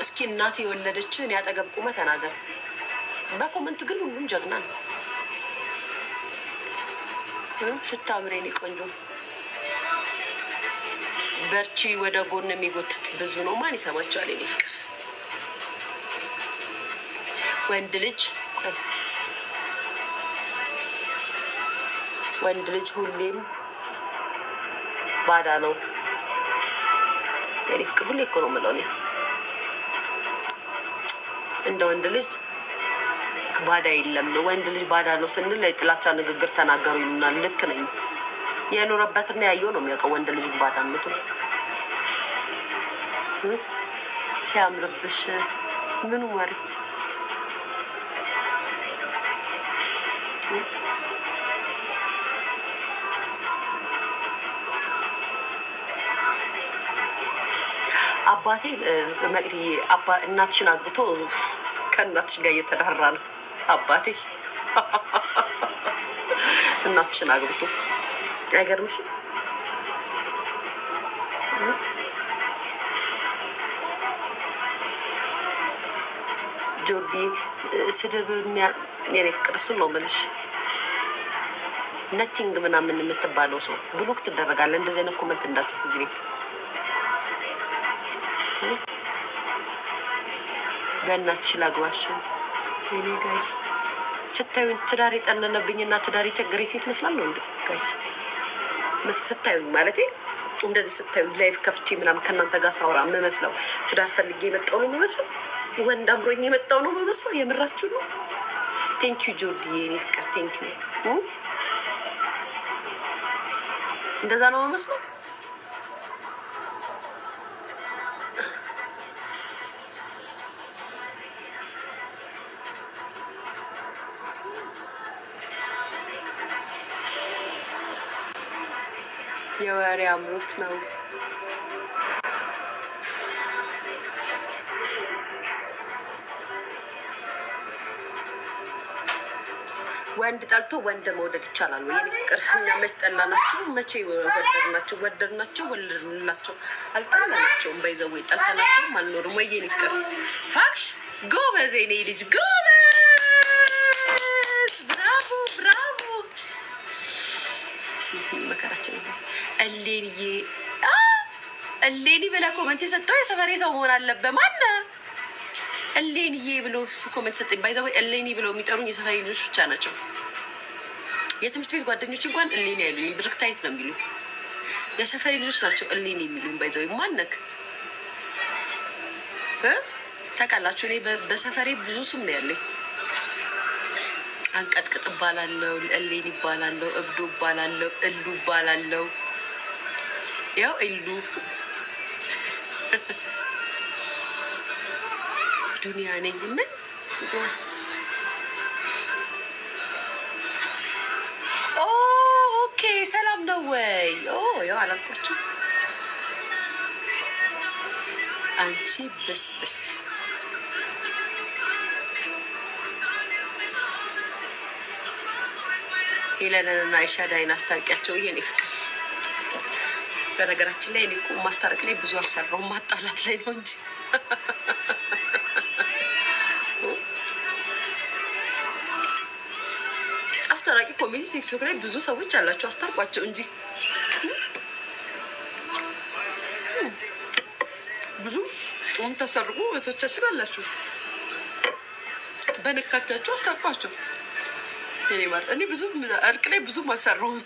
እስኪ እናቴ የወለደችን ያጠገብ ቁመ ተናገር። በኮመንት ግን ሁሉም ጀግና ነው። ሽታ ብሬኔ ቆንጆ በርቺ። ወደ ጎን የሚጎትት ብዙ ነው። ማን ይሰማቸዋል? የኔ ፍቅር ወንድ ልጅ ሁሌም ባዳ ነው። የኔ ፍቅር ሁሌ እኮ ነው የምለው እኔ እንደ ወንድ ልጅ ባዳ የለም ነው። ወንድ ልጅ ባዳ ነው ስንል የጥላቻ ንግግር ተናገሩ ይሉናል። ልክ ነኝ። የኖረበትና ያየው ነው የሚያውቀው ወንድ ልጅ ባዳነቱ። ሲያምርብሽ ምኑ ወሬ አባቴ መቅዲ እናትሽን አግብቶ ከእናትሽ ጋር እየተዳራ ነው። አባቴ እናትሽን አግብቶ አይገርምሽም? ጆርዲ ስድብ የኔ ፍቅር እሱን ነው የምልሽ። ነቲንግ ምናምን የምትባለው ሰው ብሎክ ትደረጋለህ። እንደዚህ አይነት ኮመንት እንዳትጽፍ እዚህ ቤት። በእናትሽ ላግባሽ የኔ ጋይ ስታዩኝ ትዳር የጠነነብኝና ትዳር የቸገረኝ ሴት መስላለሁ እንዴ? ጋይ ስታዩኝ ማለቴ እንደዚህ ስታዩኝ ላይፍ ከፍቼ ምናምን ከእናንተ ጋር ሳውራ የምመስለው ትዳር ፈልጌ የመጣው ነው የምመስለው? ወንድ አምሮኝ የመጣው ነው የምመስለው? የምራችሁ ነው? ቴንኪዩ ጆርዲ የኔ ፍቅር ቴንኪዩ። እንደዛ ነው የምመስለው? የወሬ አምሮት ነው። ወንድ ጠልቶ ወንድ መውደድ ይቻላል ወይ? የኔ ፍቅር እኛ መች ጠላናቸው? መቼ ወደድናቸው? ወደድናቸው፣ ወለድንላቸው። አልጠላናቸውም። ባይዘው ጠልተናቸውም አልኖርም ወይ? የኔ ፍቅር ፋክሽ ጎበዝ፣ የኔ ልጅ ጎበዝ፣ ብራቮ ብራቮ። መከራችን እሌንዬ እሌኒ ብለህ ኮመንት የሰጠው የሰፈሬ ሰው መሆን አለበት። ማነ እሌንዬ ብሎ ኮመንት ሰጠኝ። ባይዘው እሌኒ ብለው የሚጠሩኝ የሰፈሬ ልጆች ብቻ ናቸው። የትምህርት ቤት ጓደኞች እንኳን እሌኒ አይሉኝ፣ ብርክታይት ነው የሚሉ። የሰፈሬ ልጆች ናቸው እሌኒ የሚሉኝ። ባይዘው ማነክ ታውቃላችሁ? እኔ በሰፈሬ ብዙ ስም ነው ያለኝ። አንቀጥቅጥ እባላለሁ፣ እሌኒ እባላለሁ፣ እብዱ እባላለሁ፣ እሉ እባላለሁ። ያው እሉ ዱንያ ነኝ። ምን ኦኬ፣ ሰላም ነው ወይ? ያው አላልኳችሁ አንቺ ብስብስ ሄለንና አይሻዳይን አስታርቂያቸው። የኔ ፍቅር በነገራችን ላይ እኔ እኮ ማስታረቅ ላይ ብዙ አልሰራሁም፣ ማጣላት ላይ ነው እንጂ አስታራቂ ኮሚቴ ቲክቶክ ላይ ብዙ ሰዎች አላቸው። አስታርቋቸው እንጂ ብዙ የምታሰርቁ እህቶቻችን አላችሁ። በነካቻቸው አስታርቋቸው። እኔ ማለት እኔ ብዙ እርቅ ላይ ብዙም አልሰራሁም።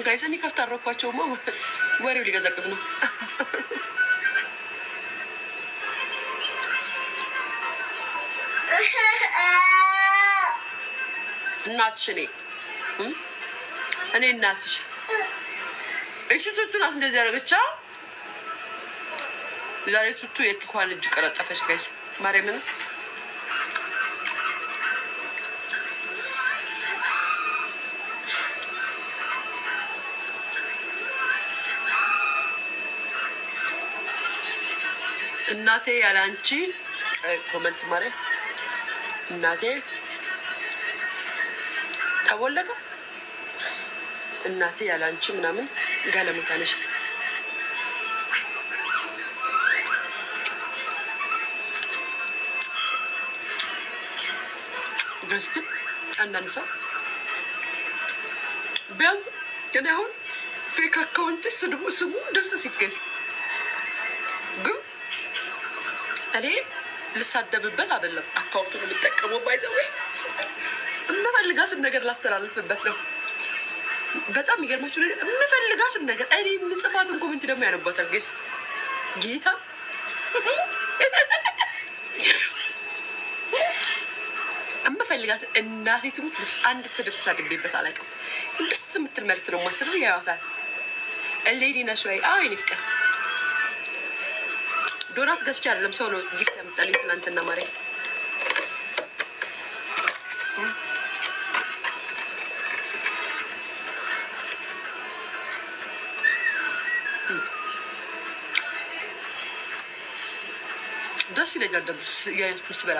ጋይስ እኔ ካስታረኳቸውማ ወሬው ሊቀዘቅዝ ነው። እናትሽ እኔ እናትሽ እሺ ቱቱ ናት እንደዚህ ያደረገቻ። ዛሬ ቱቱ የኪኳን እጅ ቀረጠፈች ጋይስ ማርያምን። እናቴ ያለ አንቺ ኮመንት ማለት እናቴ ተወለደ እናቴ ያለ አንቺ ምናምን ጋለሞታ ነሽ። ገስት አንዳንድ ሰው ቢያንስ ግን አሁን ፌክ አካውንት ስሙ ደስ ሲገዝ ግን እኔ ልሳደብበት አይደለም አካውንቱን የምጠቀመው ባይዘው የምፈልጋትን ነገር ላስተላልፍበት ነው። በጣም የሚገርማችሁ ነገር የምፈልጋትን ነገር እኔ የምጽፋትን ኮሜንት ደግሞ ያነባታል። ጌስ ጌታ የምፈልጋትን እናቴ ትሙት አንድ ስድብ ተሳድቤበት አላውቅም። ደስ የምትል መልዕክት ነው የማስበው። ያዩታል። ሌዲ ነሽ ወይ? አዎ የእኔ ፍቅር ዶናት ገዝቼ አይደለም ሰው ነው ጊፍት ያመጣልኝ ትናንትና ማርያም ደስ ይለኛል። ደግሞ ያየችው ስበላ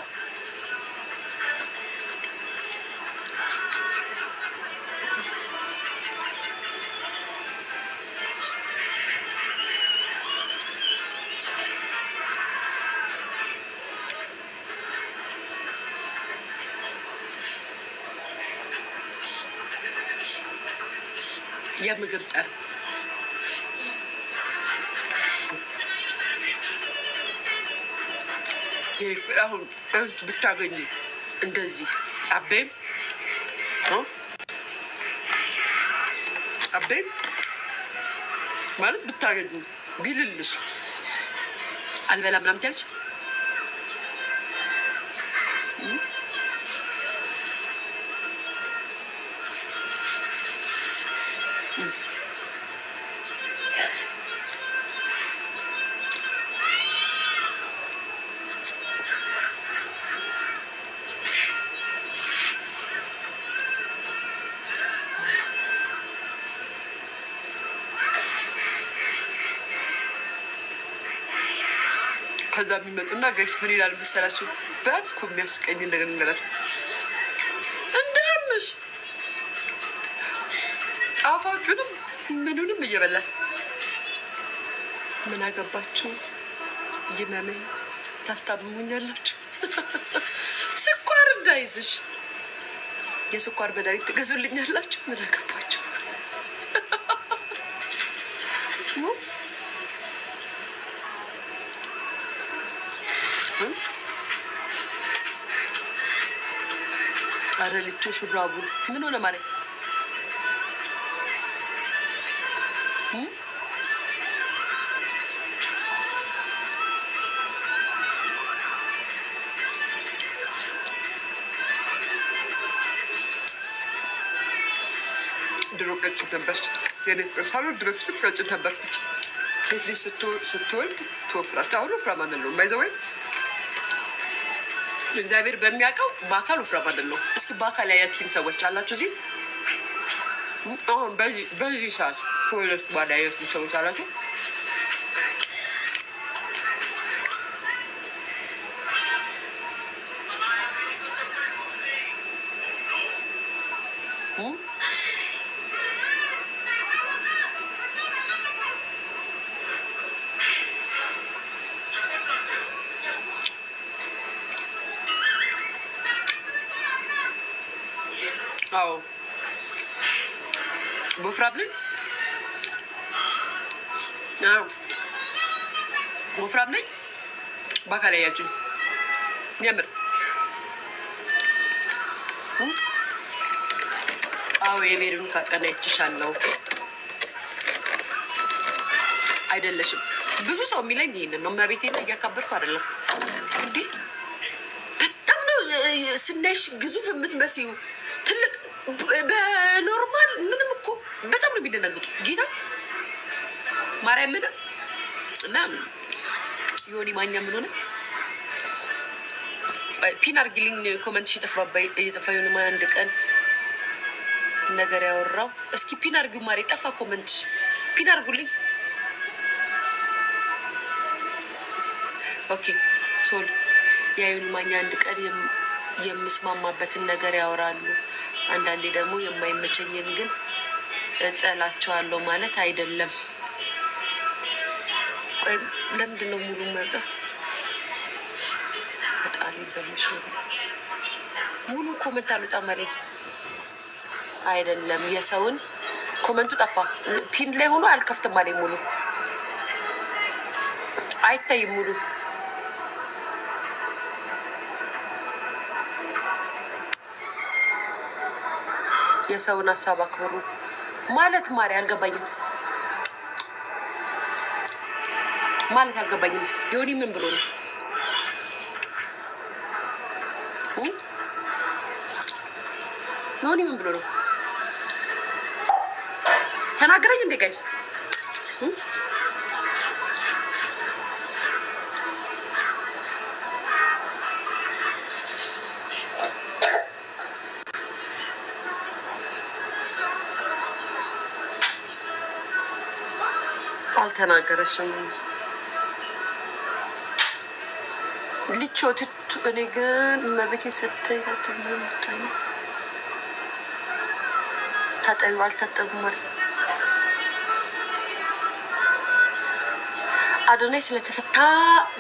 የምግብ ጠር አሁን እህት ብታገኙ እንደዚህ አቤም ማለት ብታገኙ ቢልልሽ አልበላ ምናምን ትያለሽ። ከዛ የሚመጡና ጋይስ ምን ይላል መሰላችሁ? በጣም እኮ የሚያስቀኝ ነገር ንገራችሁ። እንደምሽ ጣፋጩንም ምኑንም እየበላት ምን አገባችሁ? ይመመኝ ታስታምሙኛላችሁ። ስኳር እንዳይዝሽ የስኳር መድኃኒት ትገዙልኛላችሁ። ምን አገባችሁ? አረ ልጆ ሹራቡ ምን ሆነ ማለት ድሮ ቀጭን ነበርች። የኔ ሳሎን ድሮ ፊትም ቀጭን ነበርኩች። ሴት ልጅ ስትወልድ ትወፍራለች። አሁን ወፍራም አይደለሁም። ባይዘወይ እግዚአብሔር በሚያውቀው በአካል ወፍራም አይደለሁም። እስኪ በአካል ያያችሁኝ ሰዎች አላችሁ እዚህ አሁን በዚህ ሰዓት ከሁለት ባዳ ያያችሁኝ ሰዎች አላችሁ? አዎ ወፍራም ነኝ። አዎ ወፍራም ነኝ። በአካል ያያችሁኝ የሚያምር አዎ የቤሩን ካቀና ይችሻለው አይደለሽም። ብዙ ሰው የሚለኝ ይሄንን ነው። መቤቴ ነው እያካበድኩ አይደለም እንዴ። በጣም ነው ስናይሽ ግዙፍ የምትመስዩ ትልቅ በኖርማል ምንም እኮ በጣም ነው የሚደነግጡት። ጌታ ማርያም ምንም እና ዮኒ ማኛ ምን ሆነ ፒን አርግልኝ ኮመንት እየጠፋ ዮኒ ማኛ አንድ ቀን ነገር ያወራው እስኪ ፒን አርጊው ማሪ ጠፋ ኮመንት ፒን አርጉልኝ። ኦኬ ሶል የዮኒ ማኛ አንድ ቀን የምስማማበትን ነገር ያወራሉ። አንዳንዴ ደግሞ የማይመቸኝን ግን እጠላቸዋለሁ ማለት አይደለም። ቆይ ለምንድን ነው ሙሉ መጣ ፈጣሪ በምሽ ሙሉ ኮመንት አልወጣም አለኝ። አይደለም የሰውን ኮመንቱ ጠፋ። ፒን ላይ ሆኖ አልከፍትም አለኝ። ሙሉ አይታይም። ሙሉ የሰውን ሀሳብ አክብሩ ማለት ማሪ አልገባኝም። ማለት አልገባኝም። ዮኒ ምን ብሎ ነው? ዮኒ ምን ብሎ ነው? ተናገረኝ እንዴ ጋይስ? አልተናገረሽም። ልቾት እኔ ግን መቤቴ ሰተይታት ምንታይ ታጠቢው አልታጠብም ማለት አዶናይ ስለተፈታ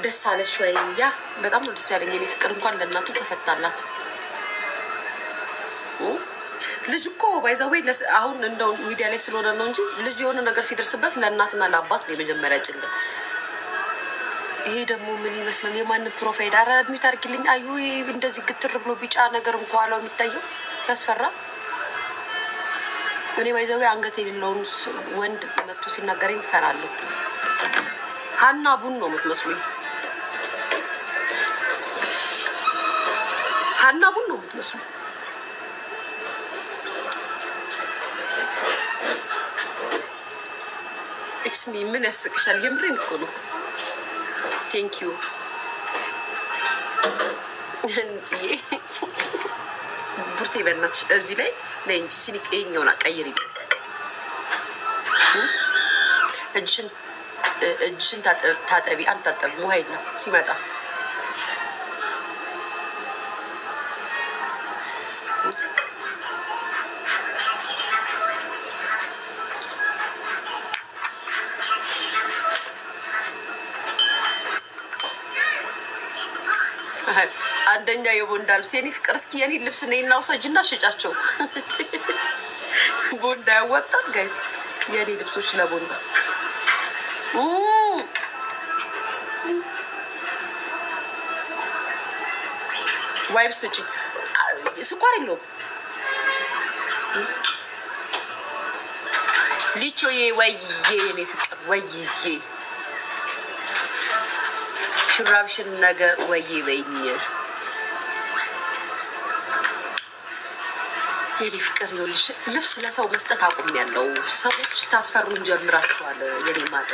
ደስ አለሽ ወይ? ያ በጣም ነው ደስ ያለኝ። እኔ ፍቅር እንኳን ለእናቱ ተፈታላት። ልጅ እኮ ባይዘዌ አሁን እንደው ሚዲያ ላይ ስለሆነ ነው እንጂ ልጅ የሆነ ነገር ሲደርስበት ለእናትና ለአባት ነው የመጀመሪያ ጭንቀት። ይሄ ደግሞ ምን ይመስላል? የማን ፕሮፋይል? አረ ሚት አድርጊልኝ። አዩ እንደዚህ ግትር ብሎ ቢጫ ነገር እንኳን የሚታየው ያስፈራ። እኔ ባይዘዌ አንገት የሌለውን ወንድ መጥቶ ሲናገረኝ እፈራለሁ። ሀና ቡን ነው የምትመስሉኝ። ሀና ቡን ነው የምትመስሉኝ። ኤክስሚ ምን ያስቅሻል? የምሬን እኮ ነው። ቴንክ ዩ እንጂ ቡርቴ በእናትሽ እዚህ ላይ ነይ እንጂ ሲኒ ቀይኛውን አቀይሪ። እጅሽን ታጠቢ። አልታጠብም። ውሃ የለም ሲመጣ አንደኛ የቦንዳ ልብስ የኔ ፍቅር። እስኪ የኔ ልብስ ነይና ውሰጅና ሽጫቸው። ቦንዳ ያወጣል ጋይዝ። የኔ ልብሶች ለቦንዳ ዋይፕ ስጪ። ስኳር የለውም። ሊቾዬ ወይዬ የኔ ፍቅር ወይዬ ሹራብሽን ነገር ወይ በይኝ የኔ ፍቅር። ይኸውልሽ ልብስ ለሰው መስጠት አቁሜያለሁ። ሰዎች ታስፈሩን ጀምራችኋል። የኔ ማለት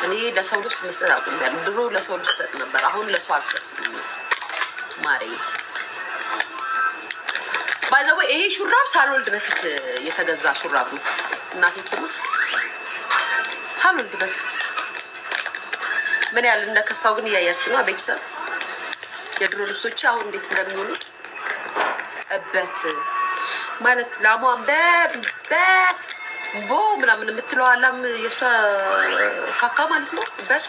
እኔ ለሰው ልብስ መስጠት አቁሜያለሁ። ድሮ ለሰው ልብስ ሰጥ ነበር፣ አሁን ለሰው አልሰጥም ማሬ። ባይ ዘ ወይ ይሄ ሹራብ ሳልወልድ በፊት የተገዛ ሹራብ ነው። እናቴ ትሙት ሳልወልድ በፊት ምን ያህል እንደከሳው ግን እያያችሁ ነው ቤተሰብ። የድሮ ልብሶች አሁን እንዴት እንደሚሆኑ እበት ማለት ላሟን ቦ ምናምን የምትለው አላም የእሷ ካካ ማለት ነው። እበት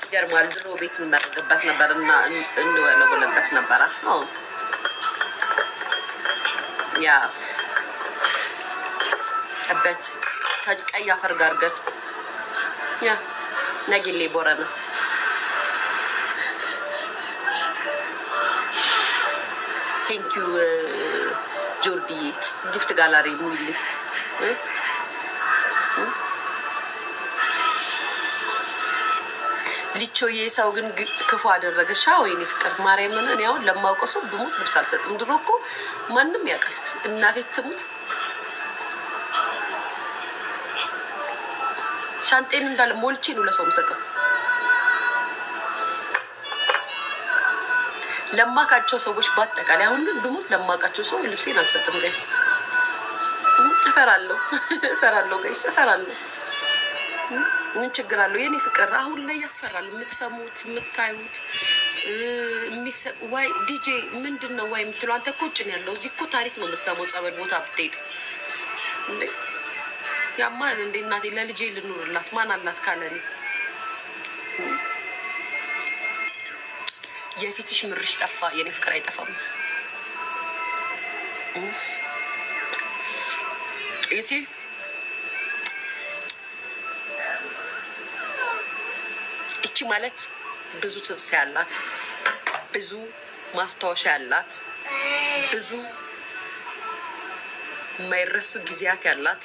ይገርማል። ድሮ ቤት እንመረግበት ነበር እና እንወለውለበት ነበር። አሁን ያ እበት ቀይ አፈር ጋር ግን ያ ነጊሌ ቦረና ቴንክ ዩ ጆርዲ ጊፍት ጋላሪ ሙሉ ሊቾዬ ሰው ግን ክፉ አደረገሻ ወይኔ ፍቅር ማርያምን። እኔ አሁን ለማውቀው ሰው ብሞት ልብስ አልሰጥም። ድሮ እኮ ማንም ያውቃል። እናቴ ትሙት ሻንጤን እንዳለ ሞልቼ ነው ለሰው የምሰጠው። ለማቃቸው ሰዎች በአጠቃላይ አሁን ግን ብሞት ለማቃቸው ሰው ልብሴን አልሰጥም ጋይስ። እፈራለሁ ጋይስ እፈራለሁ። ምን ችግር አለው የኔ ፍቅር? አሁን ላይ ያስፈራል። የምትሰሙት የምታዩት ዋይ ዲጄ ምንድን ነው ዋይ የምትለው አንተ እኮ ውጭ ነው ያለው። እዚህ እኮ ታሪክ ነው የምትሰማው። ጸበል ቦታ ብትሄድ እንዴ ያማን እንዴ እናቴ ለልጄ ልኑርላት ማን አላት ካለኔ የፊትሽ ምርሽ ጠፋ። የኔ ፍቅር አይጠፋም። እቲ እቺ ማለት ብዙ ትዝታ ያላት፣ ብዙ ማስታወሻ ያላት፣ ብዙ የማይረሱ ጊዜያት ያላት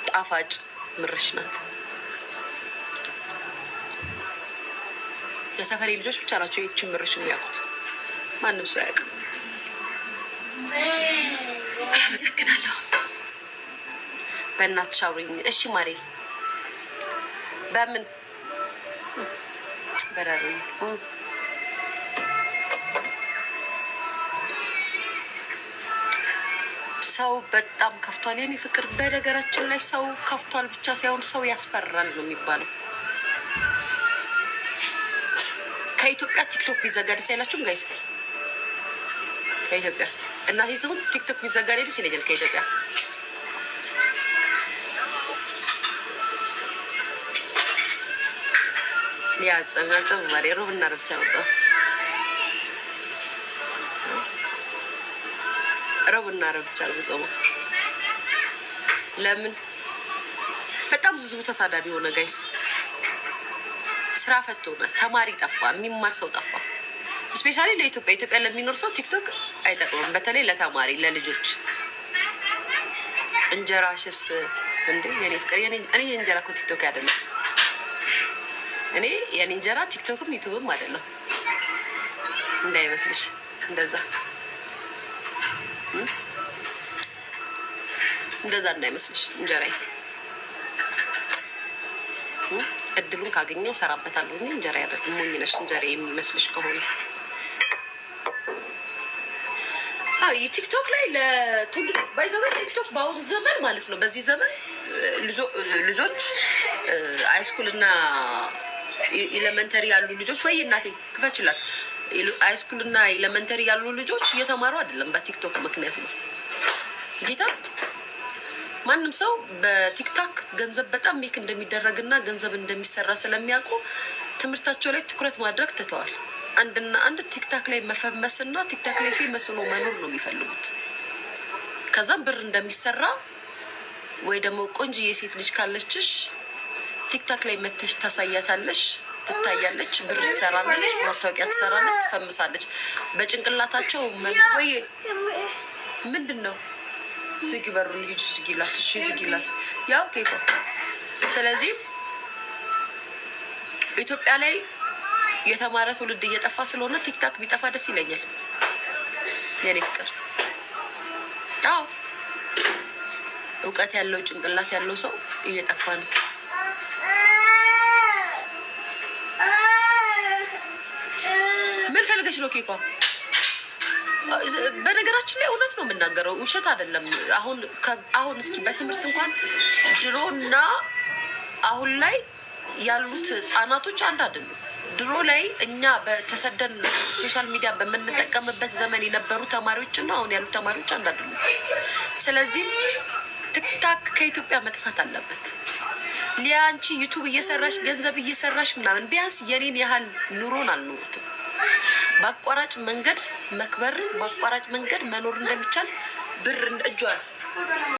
ጣፋጭ ምርሽ ናት። የሰፈሬ ልጆች ብቻ ናቸው ይህችን ምርሽ የሚያውቁት። ማንም ሰው አያውቅም። አመሰግናለሁ። በእናትሽ አውሪኝ እሺ ማሬ። በምን በረሩ ሰው በጣም ከፍቷል የኔ ፍቅር። በነገራችን ላይ ሰው ከፍቷል ብቻ ሳይሆን ሰው ያስፈራል ነው የሚባለው። ከኢትዮጵያ ቲክቶክ ቢዘጋ ደስ አይላችሁም ጋይስ? ከኢትዮጵያ እናቴ ትሁን ቲክቶክ ቢዘጋ ደስ ይለኛል። ከኢትዮጵያ ያጸም ማሪ ሮብ እና ረብቻ ነው። ሮብ እና ረብቻ ነው። ለምን በጣም ህዝቡ ተሳዳቢ ሆነ ጋይስ? ስራ ፈቶ ሆነ። ተማሪ ጠፋ። የሚማር ሰው ጠፋ። ስፔሻሊ ኢትዮጵያ ለሚኖር ሰው ቲክቶክ አይጠቅምም። በተለይ ለተማሪ ለልጆች። እንጀራሽስ እንዴ የኔ ፍቅር? እኔ የእንጀራ እኮ ቲክቶክ አይደለም። እኔ የኔ እንጀራ ቲክቶክም ዩቲዩብም አይደለም እንዳይመስልሽ። እንደዛ እንዳይመስልሽ እንጀራዬ። እድሉን ካገኘው ሰራበታለሁ። እንጀራ ያደርግ ሞኝ ነሽ እንጀራ የሚመስልሽ ከሆነ ቲክቶክ ላይ ለትውልድ ባይዘው ቲክቶክ በአሁን ዘመን ማለት ነው። በዚህ ዘመን ልጆች ሃይስኩል እና ኤሌመንተሪ ያሉ ልጆች ወይ እናቴ ክፈችላት። ሃይስኩል እና ኤሌመንተሪ ያሉ ልጆች እየተማሩ አይደለም፣ በቲክቶክ ምክንያት ነው። ጌታ ማንም ሰው በቲክታክ ገንዘብ በጣም ሜክ እንደሚደረግና ገንዘብ እንደሚሰራ ስለሚያውቁ ትምህርታቸው ላይ ትኩረት ማድረግ ትተዋል። አንድና አንድ ቲክታክ ላይ መፈመስና ቲክታክ ላይ ፌመስ ሆኖ መኖር ነው የሚፈልጉት። ከዛም ብር እንደሚሰራ ወይ ደግሞ ቆንጆዬ ሴት ልጅ ካለችሽ ቲክታክ ላይ መተሽ ታሳያታለሽ፣ ትታያለች፣ ብር ትሰራለች፣ ማስታወቂያ ትሰራለች፣ ትፈምሳለች። በጭንቅላታቸው ወይ ምንድን ነው ዝጊ በሩን ልጅ ዝጊላት፣ እሺ ዝጊላት። ያው ኬኮ። ስለዚህ ኢትዮጵያ ላይ የተማረ ትውልድ እየጠፋ ስለሆነ ቲክታክ ቢጠፋ ደስ ይለኛል የኔ ፍቅር። አዎ እውቀት ያለው ጭንቅላት ያለው ሰው እየጠፋ ነው። ምን ፈልገሽ ነው ኬኳ? በነገራችን ላይ እውነት ነው የምናገረው፣ ውሸት አይደለም። አሁን እስኪ በትምህርት እንኳን ድሮና አሁን ላይ ያሉት ህጻናቶች አንድ አይደሉም። ድሮ ላይ እኛ በተሰደን ሶሻል ሚዲያ በምንጠቀምበት ዘመን የነበሩ ተማሪዎችና አሁን ያሉ ተማሪዎች አንድ አይደሉም። ስለዚህ ቲክታክ ከኢትዮጵያ መጥፋት አለበት። ሊያንቺ ዩቱብ እየሰራሽ ገንዘብ እየሰራሽ ምናምን ቢያንስ የኔን ያህል ኑሮን አልኖሩትም። በአቋራጭ መንገድ መክበር፣ በአቋራጭ መንገድ መኖር እንደሚቻል ብር እጇል